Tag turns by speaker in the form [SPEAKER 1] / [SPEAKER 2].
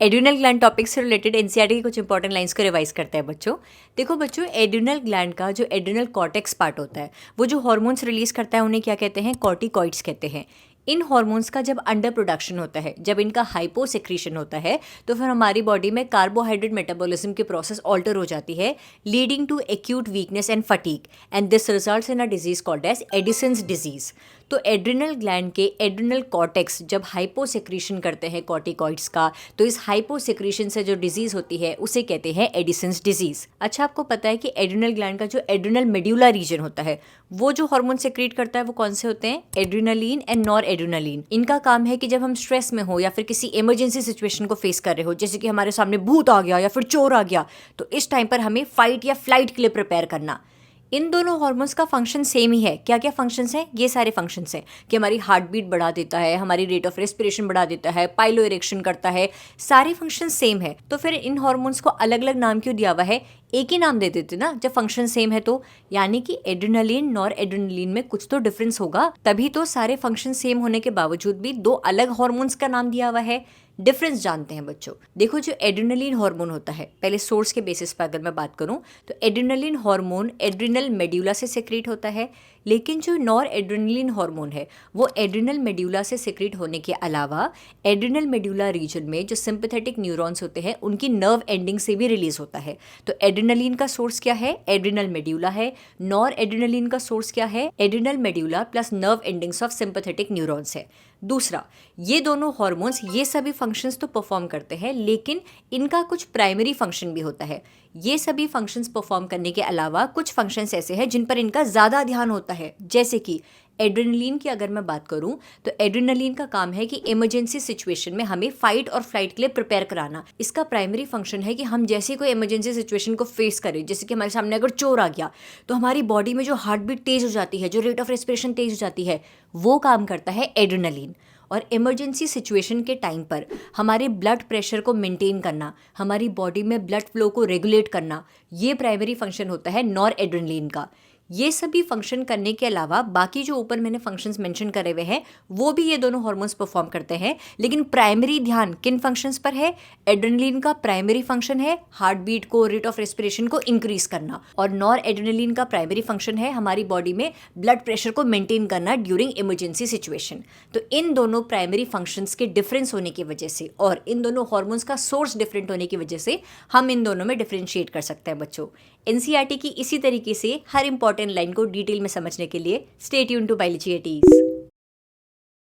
[SPEAKER 1] Adrenal gland topic से related NCERT की कुछ इंपॉर्टेंट लाइंस को रिवाइज करते हैं बच्चों। देखो बच्चों, एड्रिनल ग्लैंड का जो एड्रिनल कॉर्टेक्स पार्ट होता है वो जो हार्मोन्स रिलीज करता है उन्हें क्या कहते हैं? कॉर्टिकॉइड्स कहते हैं। इन हार्मोन्स का जब अंडर प्रोडक्शन होता है, जब इनका हाइपो सेक्रीशन होता है, तो फिर हमारी बॉडी में कार्बोहाइड्रेट मेटाबॉलिज्म की प्रोसेस ऑल्टर हो जाती है, leading to acute weakness and fatigue, and this results in a disease called as Addison's disease. तो एड्रिनल ग्लैंड के एड्रिनल कॉर्टेक्स जब हाइपो सेक्रीशन करते हैं कॉर्टिकॉइड्स का, तो इस हाइपो सेक्रीशन से जो डिजीज होती है उसे कहते हैं एडिसन्स डिजीज। अच्छा, आपको पता है कि एड्रिनल ग्लैंड का जो एड्रिनल मेड्यूला रीजन होता है वो जो हार्मोन सेक्रेट करता है वो कौन से होते हैं? Adrenaline and nor adrenaline. इनका काम है कि जब हम स्ट्रेस में हो या फिर किसी इमरजेंसी सिचुएशन को फेस कर रहे हो, जैसे कि हमारे सामने भूत आ गया या फिर चोर आ गया, तो इस टाइम पर हमें फाइट या फ्लाइट के लिए प्रिपेयर करना। इन दोनों हार्मोन्स का फंक्शन सेम ही है। क्या क्या फंक्शंस हैं? ये सारे फंक्शंस हैं कि हमारी हार्ट बीट बढ़ा देता है, हमारी रेट ऑफ रेस्पिरेशन बढ़ा देता है, पाइलो इरेक्शन करता है, सारे फंक्शन सेम है। तो फिर इन हार्मोन्स को अलग अलग नाम क्यों दिया हुआ है? एक ही नाम दे देते ना जब फंक्शन सेम है तो। यानी कि एड्रिनलिन नॉर एड्रिनलिन में कुछ तो डिफरेंस होगा, तभी तो सारे फंक्शन सेम होने के बावजूद भी दो अलग हार्मोन्स का नाम दिया हुआ है। डिफरेंस जानते हैं बच्चों। देखो, जो एड्रिनलिन हार्मोन होता है, पहले सोर्स के बेसिस पर अगर मैं बात करूं तो एड्रिनलिन हार्मोन एड्रिनल मेड्यूला से सेक्रेट होता है, लेकिन जो नॉर एड्रिनलिन हार्मोन है वो एड्रिनल मेड्यूला से सेक्रेट होने के अलावा एड्रिनल मेड्यूला रीजन में जो सिंपैथेटिक न्यूरॉन्स होते हैं उनकी नर्व एंडिंग से भी रिलीज होता है। तो एड्रिनलिन का सोर्स क्या है? एड्रिनल मेड्यूला है। नॉर एड्रिनलिन का सोर्स क्या है? Adrenal medulla plus nerve endings of sympathetic neurons है। दूसरा, ये दोनों हार्मोन्स ये सभी फंक्शंस तो परफॉर्म करते हैं, लेकिन इनका कुछ प्राइमरी फंक्शन भी होता है। ये सभी फंक्शंस परफॉर्म करने के अलावा कुछ फंक्शंस ऐसे हैं जिन पर इनका ज़्यादा ध्यान होता है। जैसे कि एड्रिनलिन की अगर मैं बात करूं तो एड्रिनलिन का काम है कि इमरजेंसी सिचुएशन में हमें फाइट और फ्लाइट के लिए प्रिपेयर कराना। इसका प्राइमरी फंक्शन है कि हम जैसे कोई इमरजेंसी सिचुएशन को फेस करें, जैसे कि हमारे सामने अगर चोर आ गया, तो हमारी बॉडी में जो हार्ट बीट तेज हो जाती है, जो रेट ऑफ रेस्पिरेशन तेज हो जाती है, वो काम करता है एड्रिनलिन। और इमरजेंसी सिचुएशन के टाइम पर हमारे ब्लड प्रेशर को मेंटेन करना, हमारी बॉडी में ब्लड फ्लो को रेगुलेट करना, ये प्राइमरी फंक्शन होता है नॉर एड्रिनलिन का। ये सभी फंक्शन करने के अलावा बाकी जो ऊपर मैंने फंक्शंस मेंशन करे हुए हैं वो भी ये दोनों हार्मोन्स परफॉर्म करते हैं, लेकिन प्राइमरी ध्यान किन फंक्शंस पर है? एड्रिनलिन का प्राइमरी फंक्शन है हार्ट बीट को, रेट ऑफ रेस्पिरेशन को इंक्रीज करना, और नॉर एड्रिनलिन का प्राइमरी फंक्शन है हमारी बॉडी में ब्लड प्रेशर को मेंटेन करना ड्यूरिंग इमरजेंसी सिचुएशन। तो इन दोनों प्राइमरी फंक्शंस के डिफरेंस होने की वजह से और इन दोनों हार्मोन्स का सोर्स डिफरेंट होने की वजह से हम इन दोनों में डिफरेंशिएट कर सकते हैं बच्चों। एनसीईआरटी की इसी तरीके से हर इंपॉर्टेंट लाइन को डिटेल में समझने के लिए stay tuned to biology eighties.